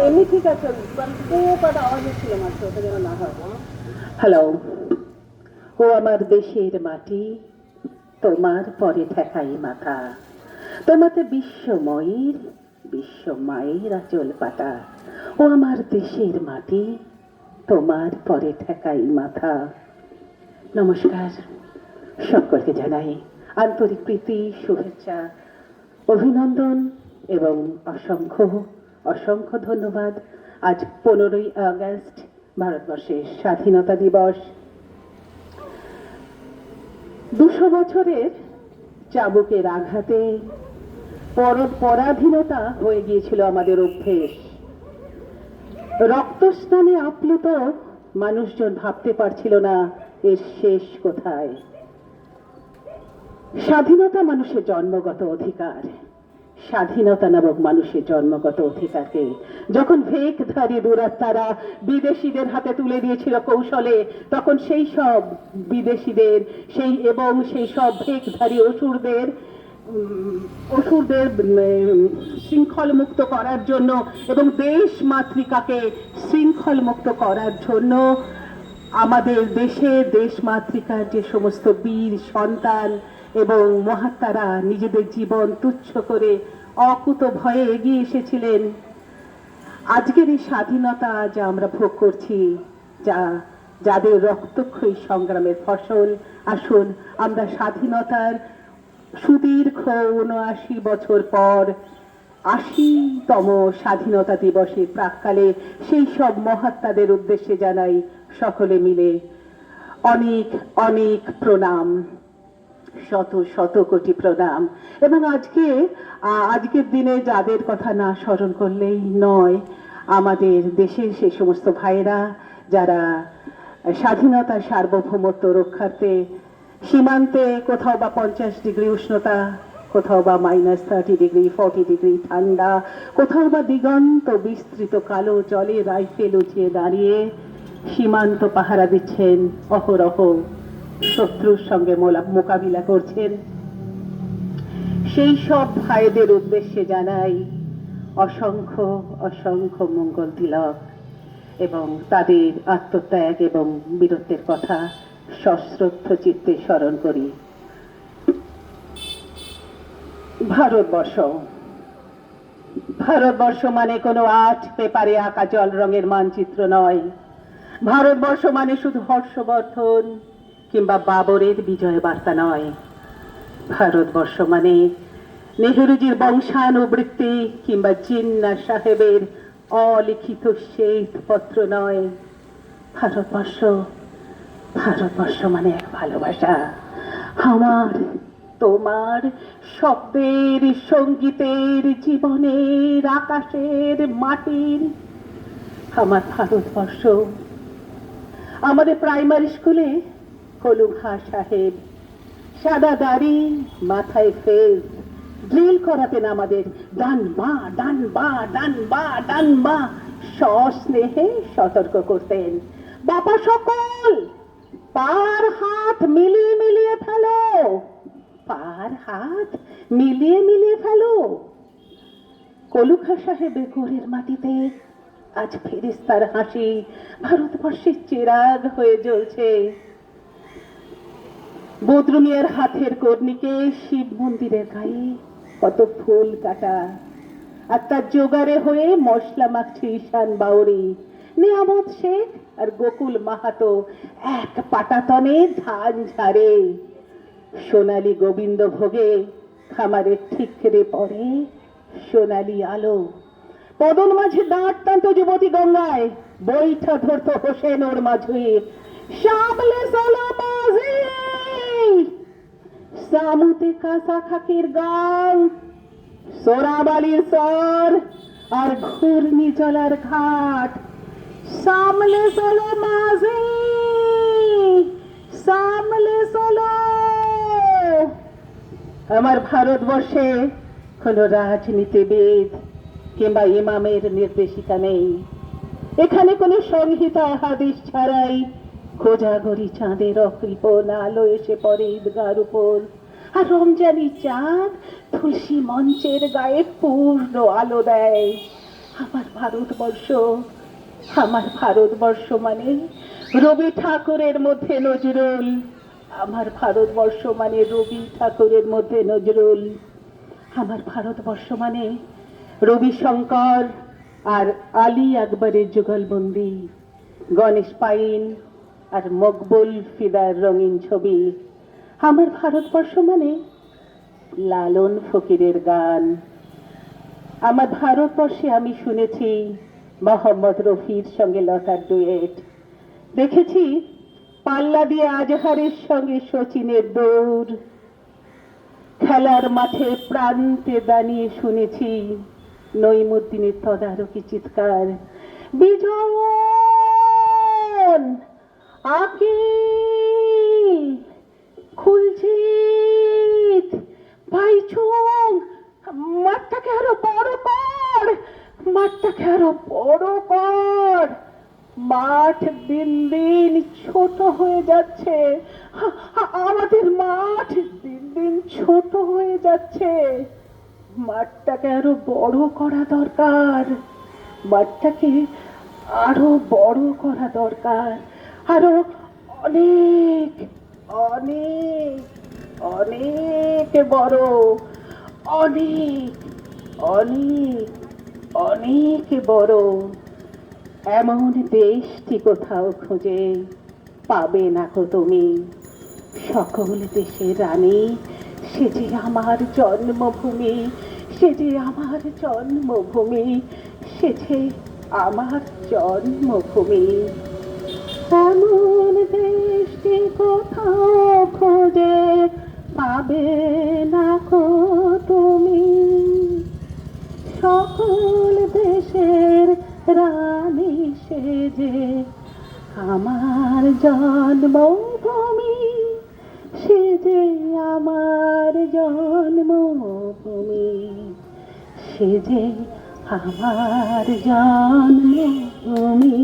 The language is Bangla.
এমনি ঠিক আছে, আওয়াজ ছিল মাত্র, ওটা যেন না হয়। হ্যালো। ও আমার দেশের মাটি, তোমার পরে ঠেকাই মাথা, তোমাতে বিশ্বময়ীর বিশ্বমায়ের আঁচল পাতা। ও আমার দেশের মাটি, তোমার পরে ঠেকাই মাথা। নমস্কার, সকলকে জানাই আন্তরিক প্রীতি, শুভেচ্ছা, অভিনন্দন এবং অসংখ্য অসংখ্য ধন্যবাদ। আজ 15ই আগস্ট, ভারতবর্ষের স্বাধীনতা দিবস। 200 বছরের চাবুকের আঘাতে পরাধীনতা হয়ে গিয়েছিল আমাদের অভ্যেস। রক্তস্নানে আপ্লুত মানুষজন ভাবতে পারছিল না এর শেষ কোথায়। স্বাধীনতা মানুষের জন্মগত অধিকার। স্বাধীনতা নামক মানুষের জন্মগত অধিকারকে যখন ভেকধারী দুরাত্মারা বিদেশিদের হাতে তুলে দিয়েছিল কৌশলে, তখন সেই সব বিদেশিদের সেই সব ভেকধারী অসুরদের শৃঙ্খল মুক্ত করার জন্য এবং দেশ মাতৃকাকে শৃঙ্খল মুক্ত করার জন্য আমাদের দেশে দেশ মাতৃকার যে সমস্ত বীর সন্তান এবং মহাত্মারা নিজেদের জীবন তুচ্ছ করে অকুত ভয়ে এগিয়ে এসেছিলেন। আজকের এই স্বাধীনতা যা আমরা ভোগ করছি, যাদের রক্তক্ষয়ী সংগ্রামের ফসল, আসুন আমরা স্বাধীনতার সুদীর্ঘ ৭৯ বছর পর ৮০তম স্বাধীনতা দিবসের প্রাক্কালে সেই সব মহাত্মাদের উদ্দেশ্যে জানাই সকলে মিলে অনেক অনেক প্রণাম, শত শত কোটি প্রণাম। এবং আজকের দিনে যাদের কথা না স্মরণ করলেই নয়, আমাদের দেশের সেই সমস্ত ভাইয়েরা যারা স্বাধীনতা সার্বভৌমত্ব রক্ষার্থে সীমান্তে কোথাও বা 50 ডিগ্রি উষ্ণতা, কোথাও বা -30 ডিগ্রি 40 ডিগ্রি ঠান্ডা, কোথাও বা দিগন্ত বিস্তৃত কালো জলে রাইফেল উঠিয়ে দাঁড়িয়ে সীমান্ত পাহারা দিচ্ছেন, অহরহ শত্রুর সঙ্গে মোকাবিলা করছেন, সেই সব ভাইদের উদ্দেশ্যে জানাই অসংখ্য অসংখ্য মঙ্গল তিলক এবং তাদের আত্মত্যাগ এবং বীরত্বের কথা সশ্রদ্ধ চিত্তে স্মরণ করি। ভারতবর্ষ মানে কোনো আর্ট পেপারে আঁকা জল রঙের মানচিত্র নয়। ভারতবর্ষ মানে শুধু হর্ষবর্ধন কিংবা বাবরের বিজয় বার্তা নয়। ভারতবর্ষ মানে নেহেরুজির বংশানুবৃত্তি কিংবা জিন্না সাহেবের অলিখিত শ্বেতপত্র নয়। ভারতবর্ষ মানে এক ভালোবাসা, আমার তোমার, শব্দের, সঙ্গীতের, জীবনের, আকাশের, মাটির। আমার ভারতবর্ষ। আমাদের প্রাইমারি স্কুলে কলুঘা সাহেব সাদা দাড়ি, মাথায় ফেজ, ড্রিল করাতেন আমাদের, ডান বা ডান বা ডান বা ডান বা, সস্নেহে সতর্ক করতেন, বাবা সকল পার হাত মিলিয়ে মিলিয়ে ফেলো, পার হাত মিলিয়ে মিলিয়ে ফেলো। কলুঘা সাহেবের গোরের মাটিতে আজ ফেরেশতার হাসি ভারতবর্ষের চিরাগ হয়ে জ্বলছে। বদরুমিয়ার হাতের কর্ণিকে শিব মন্দিরের গায়ে কত ফুল কাটা, আর তার জোগাড়ে হয়ে মশলা মাখছে ঈশান বাউরি, নিয়ামত শেখ আর গোকুল মাহাতো এক পাটাতনে ধান ঝাড়ে। সোনালী গোবিন্দ ভোগে খামারের ঠিকরে পড়ে সোনালী আলো। পদন মাঝে দাঁড় টানত যুবতী গঙ্গায়, বৈঠা ধরত হোসেন ওর মাঝুই, সামলে চলো মাঝি, সামুতে কাঁচা খাকির গান, সোরাবালির চর আর ঘূর্ণি জলার ঘাট। সামলে চলো মাঝি, সামলে চলো। আমার ভারতবর্ষে কোনো রাজনীতিবিদ কিংবা ইমামের নির্দেশিকা নেই। এখানে কোনো সংহিতা হাদিস ছাড়াই কোজাগরি চাঁদের অকৃপণ আলো এসে পড়ে ঈদগার উপর, আর রমজানি চাঁদ তুলসী মঞ্চের গায়ে পূর্ণ আলো দেয়। আমার ভারতবর্ষ, আমার ভারতবর্ষ মানে রবি ঠাকুরের মধ্যে নজরুল। আমার ভারতবর্ষ মানে রবি ঠাকুরের মধ্যে নজরুল। আমার ভারতবর্ষ মানে রবিশঙ্কর আর আলী আকবরের যুগলবন্দি, গণেশ পাইন আর মকবুল ফিদার রঙিন ছবি। আমার ভারতবর্ষ মানে লালন ফকিরের গান। আমার ভারতবর্ষে আমি শুনেছি মোহাম্মদ রফির সঙ্গে লতার ডুয়েট, দেখেছি পাল্লা দিয়ে আজহারের সঙ্গে শচীনের দৌড়, খেলার মাঠে প্রান্তে দাঁড়িয়ে শুনেছি নঈমুদ্দিনের তদারকি চিৎকার, বিজয়ন, আকিল, খুলজিৎ, ভাইচুং, মাঠটাকে আরো বড় কর, মাঠটাকে আরো বড় কর। মাঠ দিন দিন ছোট হয়ে যাচ্ছে, আমাদের মাঠ দিন দিন ছোট হয়ে যাচ্ছে। মাঠটাকে আরো বড় করা দরকার, মাঠটাকে আরো বড় করা দরকার, আরো অনেক অনেক অনেক বড়, অনেক অনেক অনেক বড়। এমন দেশটি কোথাও খুঁজে পাবে না গো তুমি। সকল দেশের রানী, সে যে আমার জন্মভূমি, সে যে আমার জন্মভূমি, সে যে আমার জন্মভূমি। এমন দেশটি কোথাও খুঁজে পাবে না গো তুমি। সকল দেশের রানী সে যে আমার জন্মভূমি, সে যে আমার জন্মভূমি, সে যে আমার জন্মভূমি।